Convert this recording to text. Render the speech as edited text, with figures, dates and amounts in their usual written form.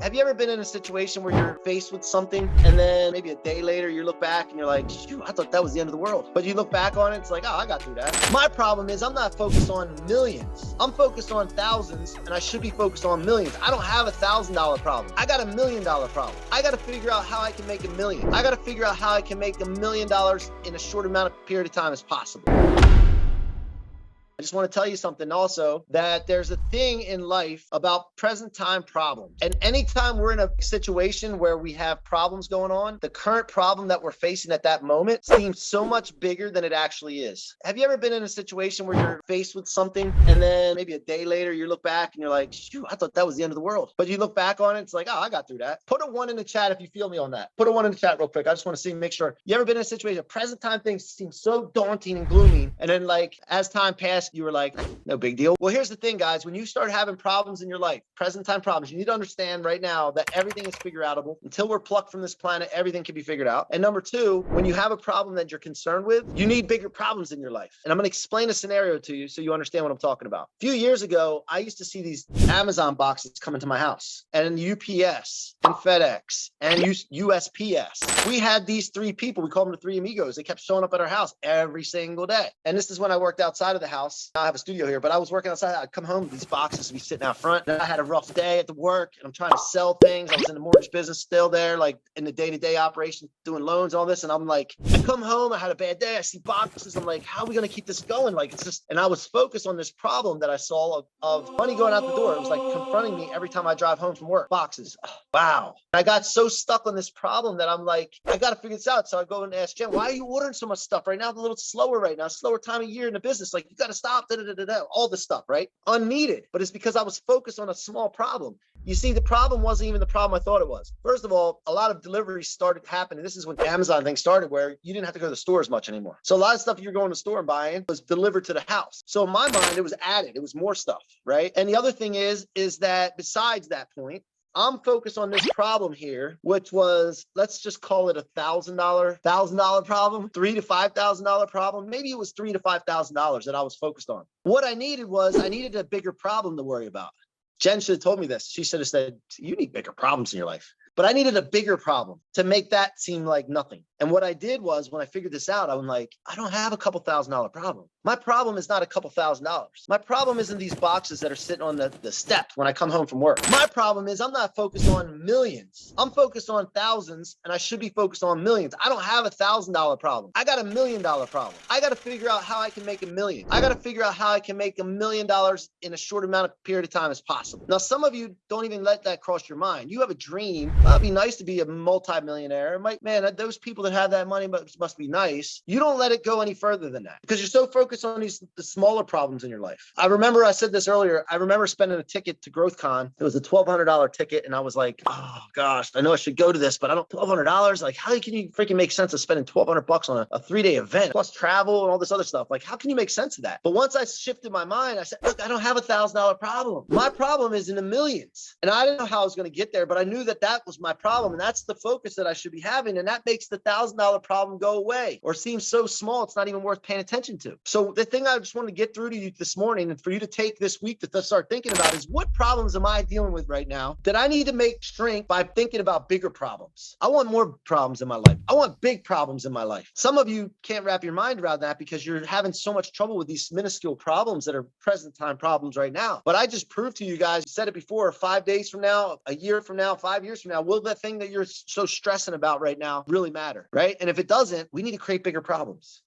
Have you ever been in a situation where you're faced with something and then maybe a day later you look back and you're like, shoot, I thought that was the end of the world. But you look back on it, it's like, oh, I got through that. My problem is I'm not focused on millions. I'm focused on thousands, and I should be focused on millions. I don't have $1,000 problem. I got $1 million problem. I got to figure out how I can make $1 million. I got to figure out how I can make $1 million in a short amount of period of time as possible. I just want to tell you something also, that there's a thing in life about present time problems. And anytime we're in a situation where we have problems going on, the current problem that we're facing at that moment seems so much bigger than it actually is. Have you ever been in a situation where you're faced with something and then maybe a day later you look back and you're like, shoot, I thought that was the end of the world. But you look back on it, it's like, oh, I got through that. Put a 1 in the chat if you feel me on that. Put a 1 in the chat real quick. I just want to see, make sure. You ever been in a situation, present time things seem so daunting and gloomy, and then like as time passed, you were like, no big deal. Well, here's the thing, guys. When you start having problems in your life, present time problems, you need to understand right now that everything is figure outable. Until we're plucked from this planet, everything can be figured out. And number two, when you have a problem that you're concerned with, you need bigger problems in your life. And I'm going to explain a scenario to you so you understand what I'm talking about. A few years ago, I used to see these Amazon boxes coming to my house, and UPS and FedEx and USPS. We had these three people. We called them the three amigos. They kept showing up at our house every single day. And this is when I worked outside of the house. I have a studio here, but I was working outside. I'd come home, these boxes would be sitting out front. And I had a rough day at the work, and I'm trying to sell things. I was in the mortgage business still there, like in the day-to-day operation, doing loans, all this. And I'm like, I come home, I had a bad day. I see boxes. I'm like, how are we going to keep this going? Like, it's just, and I was focused on this problem that I saw of money going out the door. It was like confronting me every time I drive home from work. Boxes. Oh, wow. I got so stuck on this problem that I'm like, I got to figure this out. So I go and ask Jen, why are you ordering so much stuff right now? It's a little slower right now, slower time of year in the business. Like, you got to stop, all this stuff, right? Unneeded. But it's because I was focused on a small problem. You see, the problem wasn't even the problem I thought it was. First of all, a lot of deliveries started happening. This is when Amazon thing started, where you didn't have to go to the store as much anymore. So a lot of stuff you're going to the store and buying was delivered to the house. So in my mind, it was added. It was more stuff, right? And the other thing is that besides that point, I'm focused on this problem here, which was, let's just call it $1,000 problem, $3,000 to $5,000 problem. Maybe it was $3,000 to $5,000 that I was focused on. What I needed a bigger problem to worry about. Jen should have told me this. She should have said, you need bigger problems in your life. But I needed a bigger problem to make that seem like nothing. And what I did was, when I figured this out, I'm like, I don't have a couple $1,000 problem. My problem is not a couple $1,000. My problem isn't these boxes that are sitting on the step when I come home from work. My problem is I'm not focused on millions. I'm focused on thousands, and I should be focused on millions. I don't have a $1,000 problem. I got $1 million problem. I got to figure out how I can make $1 million. I got to figure out how I can make $1 million in a short amount of period of time as possible. Now, some of you don't even let that cross your mind. You have a dream. It'd be nice to be a multi-millionaire. Man, those people that have that money must be nice. You don't let it go any further than that, because you're so focused on the smaller problems in your life. I remember I said this earlier. I remember spending a ticket to GrowthCon. It was a $1,200 ticket, and I was like, oh gosh, I know I should go to this, but I don't. $1,200. Like, how can you freaking make sense of spending $1,200 on a 3-day event plus travel and all this other stuff? Like, how can you make sense of that? But once I shifted my mind, I said, look, I don't have a $1,000 problem. My problem is in the millions, and I didn't know how I was going to get there, but I knew that was my problem, and that's the focus that I should be having, and that makes the $1,000 problem go away, or seem so small it's not even worth paying attention to. So the thing I just want to get through to you this morning, and for you to take this week to start thinking about, is what problems am I dealing with right now that I need to make shrink by thinking about bigger problems? I want more problems in my life. I want big problems in my life. Some of you can't wrap your mind around that because you're having so much trouble with these minuscule problems that are present time problems right now. But I just proved to you guys, said it before, 5 days from now, a year from now, 5 years from now, will that thing that you're so stressing about right now really matter, right? And if it doesn't, we need to create bigger problems.